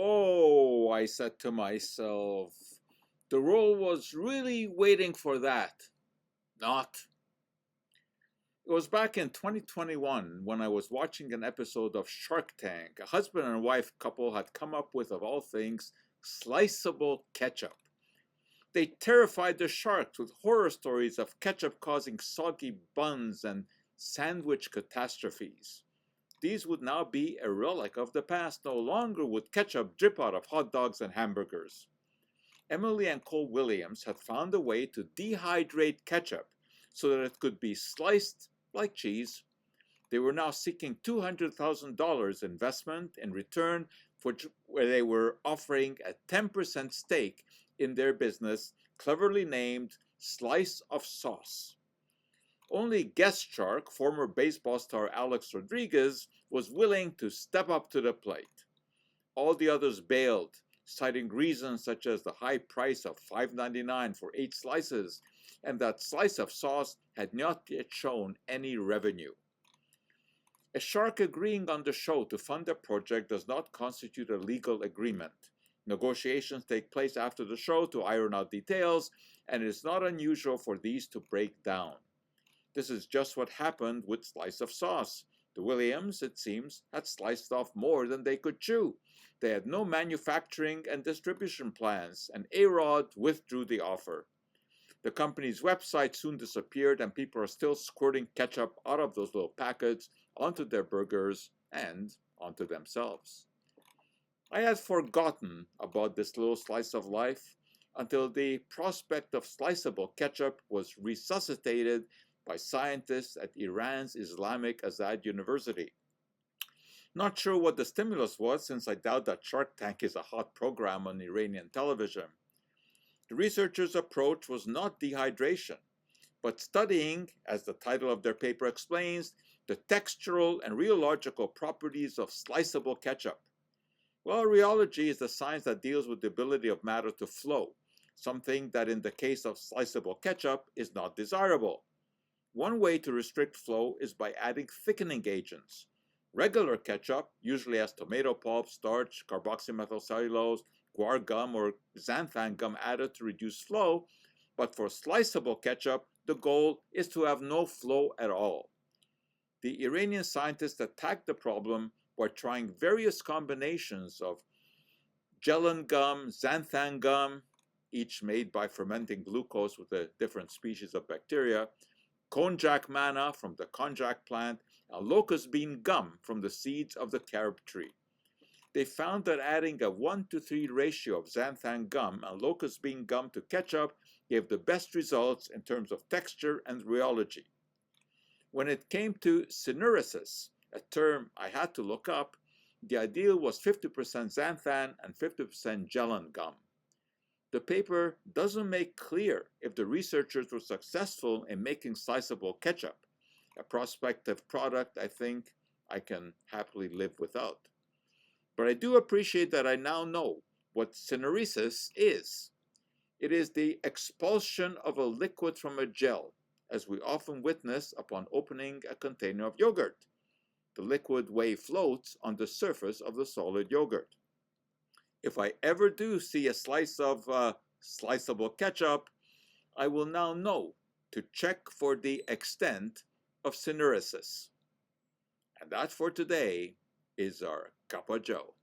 Whoa, I said to myself. The world was really waiting for that. Not. It was back in 2021 when I was watching an episode of Shark Tank. A husband and wife couple had come up with, of all things, sliceable ketchup. They terrified the sharks with horror stories of ketchup causing soggy buns and sandwich catastrophes. These would now be a relic of the past. No longer would ketchup drip out of hot dogs and hamburgers. Emily and Cole Williams had found a way to dehydrate ketchup so that it could be sliced like cheese. They were now seeking $200,000 investment in return for where they were offering a 10% stake in their business, cleverly named Slice of Sauce. Only guest shark, former baseball star Alex Rodriguez, was willing to step up to the plate. All the others bailed, citing reasons such as the high price of $5.99 for 8 slices and that Slice of Sauce had not yet shown any revenue. A shark agreeing on the show to fund a project does not constitute a legal agreement. Negotiations take place after the show to iron out details, and it is not unusual for these to break down. This is just what happened with Slice of Sauce. The Williams, it seems, had sliced off more than they could chew. They had no manufacturing and distribution plans, and A-Rod withdrew the offer. The company's website soon disappeared, and people are still squirting ketchup out of those little packets onto their burgers and onto themselves. I had forgotten about this little slice of life until the prospect of sliceable ketchup was resuscitated by scientists at Iran's Islamic Azad University. Not sure what the stimulus was, since I doubt that Shark Tank is a hot program on Iranian television. The researchers' approach was not dehydration, but studying, as the title of their paper explains, the textural and rheological properties of sliceable ketchup. Well, rheology is the science that deals with the ability of matter to flow, something that in the case of sliceable ketchup is not desirable. One way to restrict flow is by adding thickening agents. Regular ketchup usually has tomato pulp, starch, carboxymethylcellulose, guar gum, or xanthan gum added to reduce flow, but for sliceable ketchup, the goal is to have no flow at all. The Iranian scientists attacked the problem by trying various combinations of gellan gum, xanthan gum, each made by fermenting glucose with a different species of bacteria, konjac manna from the konjac plant, and locust bean gum from the seeds of the carob tree. They found that adding a 1:3 ratio of xanthan gum and locust bean gum to ketchup gave the best results in terms of texture and rheology. When it came to syneresis, a term I had to look up, the ideal was 50% xanthan and 50% gellan gum. The paper doesn't make clear if the researchers were successful in making sliceable ketchup, a prospective product I think I can happily live without. But I do appreciate that I now know what syneresis is. It is the expulsion of a liquid from a gel, as we often witness upon opening a container of yogurt. The liquid whey floats on the surface of the solid yogurt. If I ever do see a slice of sliceable ketchup, I will now know to check for the extent of syneresis. And that for today is our Cup of Joe.